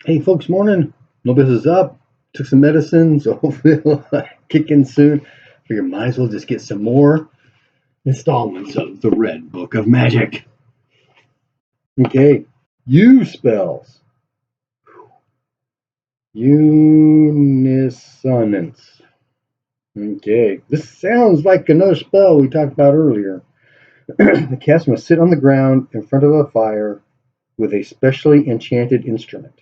Hey folks, morning. No business up. Took some medicine, so hopefully it'll kick in soon. Figure might as well just get some more installments of the Red Book of Magic. Okay, you spells. Unisonance. Okay, this sounds like another spell we talked about earlier. The caster must sit on the ground in front of a fire with a specially enchanted instrument.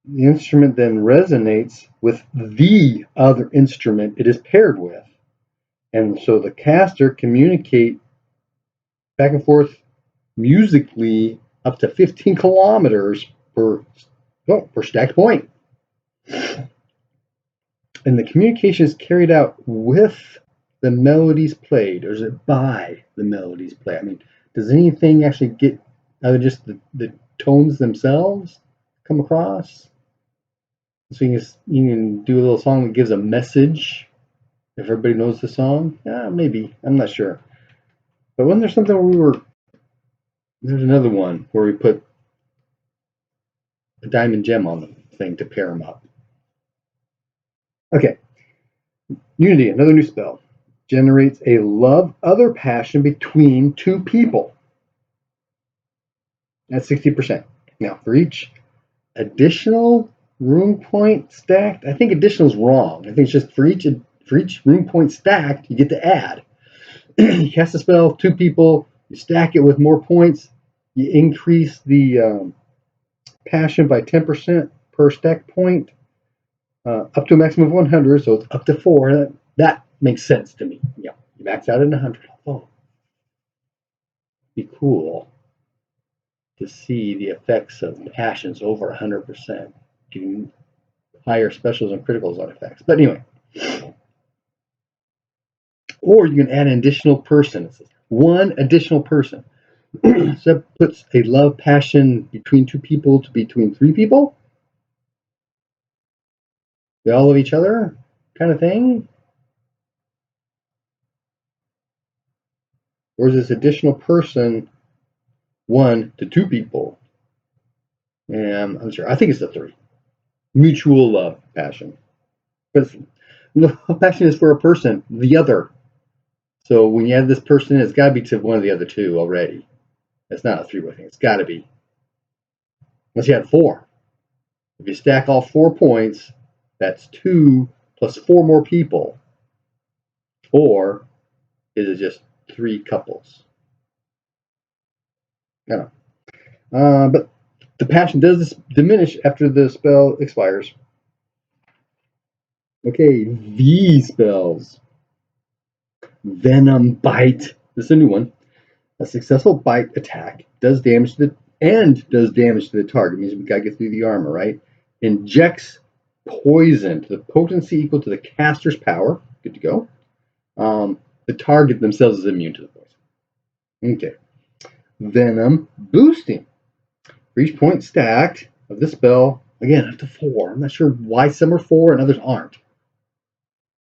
The instrument then resonates with the other instrument it is paired with. And so the caster communicate back and forth musically up to 15 kilometers per stacked point. And the communication is carried out with the melodies played, or is it by the melodies played? I mean, does anything actually get out of just the tones themselves come across? So you can do a little song that gives a message if everybody knows the song. Maybe. I'm not sure. But wasn't there something where there's another one where we put a diamond gem on the thing to pair them up. Okay. Unity, another new spell. Generates a love other passion between two people. That's 60%. Now, for each additional room point stacked, I think additional is wrong. I think it's just for each room point stacked, you get to add. You cast a spell, two people, you stack it with more points, you increase the passion by 10% per stack point, up to a maximum of 100, so it's up to 4. That makes sense to me. Yeah, you max out at 100. Oh, be cool to see the effects of passions over 100%, getting higher specials and criticals on effects. But anyway, or you can add an additional person. It says one additional person. So that puts a love passion between two people to between three people. They all love each other, kind of thing. Or is this additional person 1 to 2 people? And I'm sure. I think it's the 3. Mutual love passion. Because love passion is for a person, the other. So when you add this person, it's got to be to one of the other two already. It's not a 3-way thing. It's got to be. Unless you had 4. If you stack all 4 points, that's 2 plus 4 more people. 4 is just 3 couples. I don't know. But the passion does diminish after the spell expires. Okay, V spells. Venom Bite. This is a new one. A successful bite attack does damage to the target. It means we gotta get through the armor, right? Injects poison to the potency equal to the caster's power. Good to go. The target themselves is immune to the poison. Okay. Venom boosting. For each point stacked of the spell, again, up to 4. I'm not sure why some are 4 and others aren't.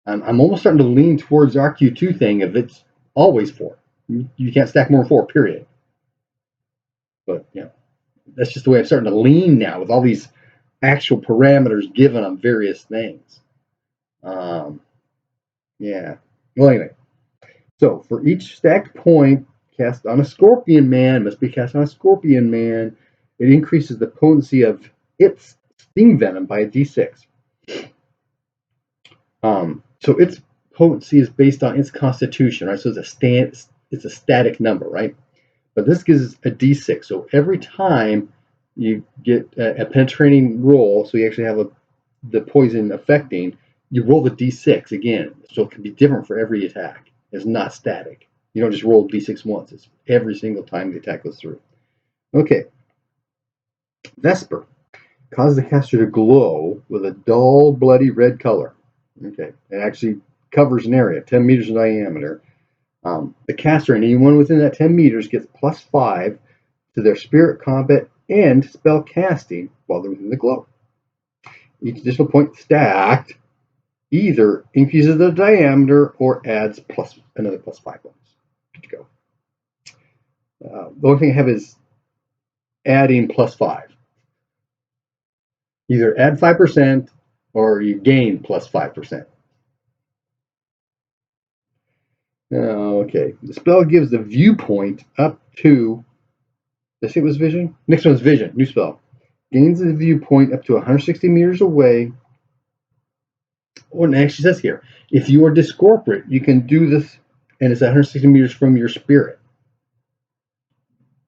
I'm almost starting to lean towards the RQ2 thing if it's always 4. You can't stack more than 4, period. But, that's just the way I'm starting to lean now with all these actual parameters given on various things. Yeah. Well, anyway. So, for each stacked point cast on a Scorpion Man, must be cast on a Scorpion Man, it increases the potency of its Sting Venom by a d6. So its potency is based on its constitution, right? So it's a static number, right? But this gives a d6. So every time you get a penetrating roll, so you actually have the poison affecting, you roll the d6 again. So it can be different for every attack. It's not static. You don't just roll d6 once. It's every single time the attack goes through. Okay. Vesper causes the caster to glow with a dull, bloody red color. Okay. It actually covers an area 10 meters in diameter. The caster and anyone within that 10 meters gets +5 to their spirit combat and spell casting while they're within the glow. Each additional point stacked either increases the diameter or adds another +5 points. Good to The only thing I have is adding +5. Either add 5% or you gain +5%. Okay, the spell gives the viewpoint up to, did I say it was vision? Next one's vision, new spell. Gains the viewpoint up to 160 meters away. Oh, and it actually says here, if you are discorporate, you can do this, and it's 160 meters from your spirit.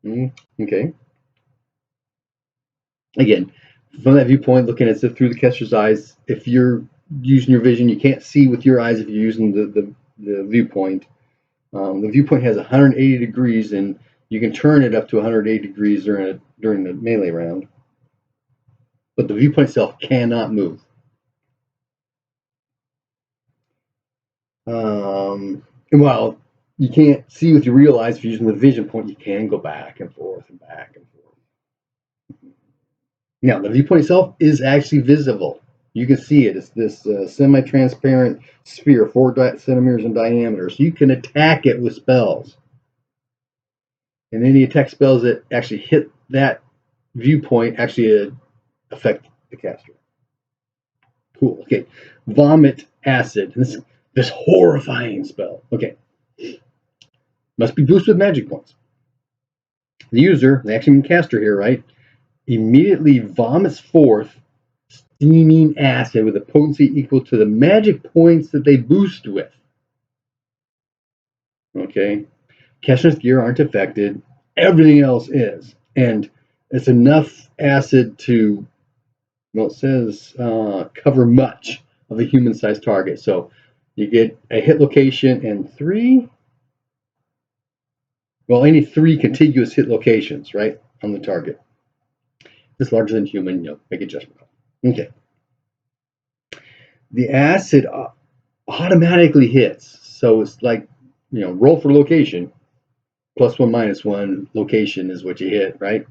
Okay. Again, from that viewpoint, looking at it through the caster's eyes, if you're using your vision, you can't see with your eyes if you're using the viewpoint. The viewpoint has 180 degrees, and you can turn it up to 180 degrees during the melee round. But the viewpoint itself cannot move. And while you can't see with your real eyes if you're using the vision point, you can go back and forth and back and forth. Now, the viewpoint itself is actually visible. You can see it. It's this semi-transparent sphere, 4 centimeters in diameter. So you can attack it with spells. And any attack spells that actually hit that viewpoint actually affect the caster. Cool. Okay. Vomit acid. This horrifying spell. Okay. Must be boosted with magic points. The user, the action caster here, right, immediately vomits forth steaming acid with a potency equal to the magic points that they boost with. Okay. Caster's gear aren't affected. Everything else is. And it's enough acid to, well, it says cover much of a human-sized target. So you get a hit location and any 3 contiguous hit locations, right, on the target. If it's larger than human, make a judgment call. Okay. The acid automatically hits. So it's like, roll for location. +1, -1 location is what you hit, right?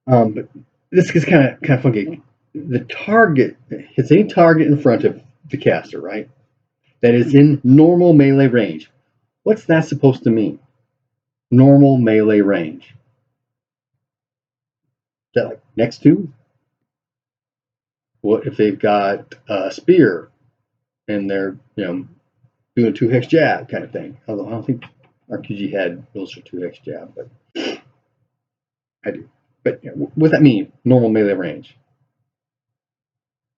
But this is kind of funky. The target hits any target in front of the caster, right? That is in normal melee range. What's that supposed to mean? Normal melee range. Is that like next to? What if they've got a spear and they're doing a 2-hex jab kind of thing? Although I don't think RQG had rules for 2-hex jab, but I do. But what does that mean? Normal melee range.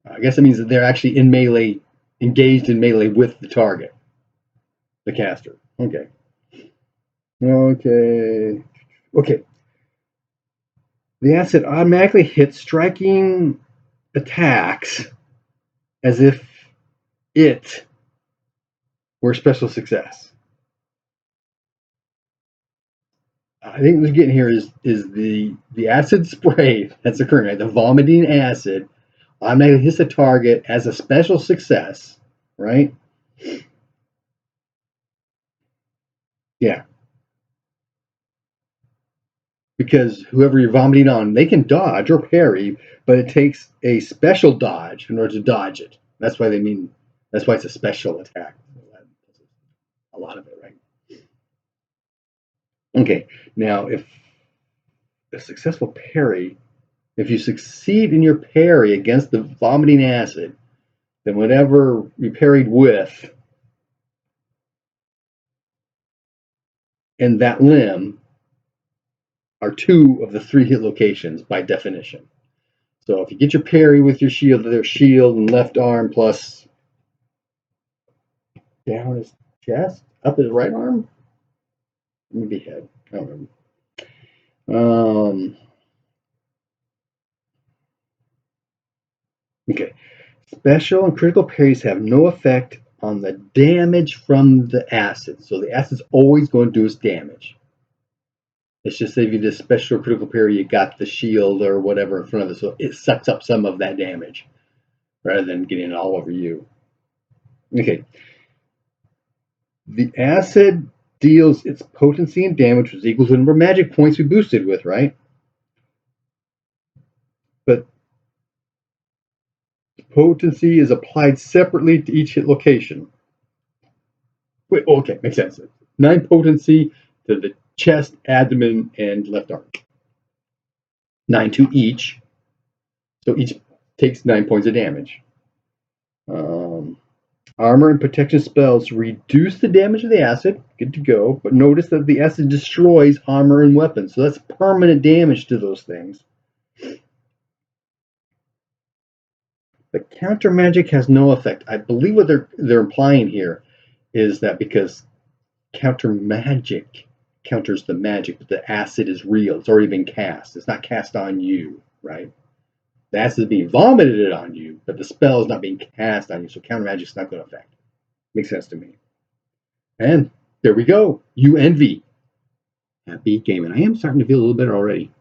I guess it means that they're actually in melee, engaged in melee with the target, the caster. Okay. The acid automatically hits striking attacks as if it were special success. I think what's getting here is the acid spray that's occurring, right? The vomiting acid automatically hits the target as a special success, right? Yeah. Because whoever you're vomiting on, they can dodge or parry, but it takes a special dodge in order to dodge it. That's why it's a special attack. A lot of it, right? Okay, now if a successful parry, if you succeed in your parry against the vomiting acid, then whatever you parried with and that limb are 2 of the 3 hit locations by definition. So if you get your parry with your shield, their shield and left arm plus down his chest, up his right arm, maybe head. I don't remember. Okay. Special and critical parries have no effect on the damage from the acid. So the acid's always going to do its damage. It's just if you did a special or critical parry, you got the shield or whatever in front of it, so it sucks up some of that damage rather than getting it all over you. Okay. The acid deals its potency and damage, which is equal to the number of magic points we boosted with, right? But potency is applied separately to each hit location. Wait, okay, makes sense. 9 potency to the chest, abdomen, and left arm. 9 to each. So each takes 9 points of damage. Armor and protection spells reduce the damage of the acid. Good to go. But notice that the acid destroys armor and weapons. So that's permanent damage to those things. But counter magic has no effect. I believe what they're implying here is that because counter magic counters the magic, but the acid is real. It's already been cast. It's not cast on you, right? The acid is being vomited on you, but the spell is not being cast on you, so counter magic is not going to affect. Makes sense to me. And there we go. You envy. Happy gaming. I am starting to feel a little better already.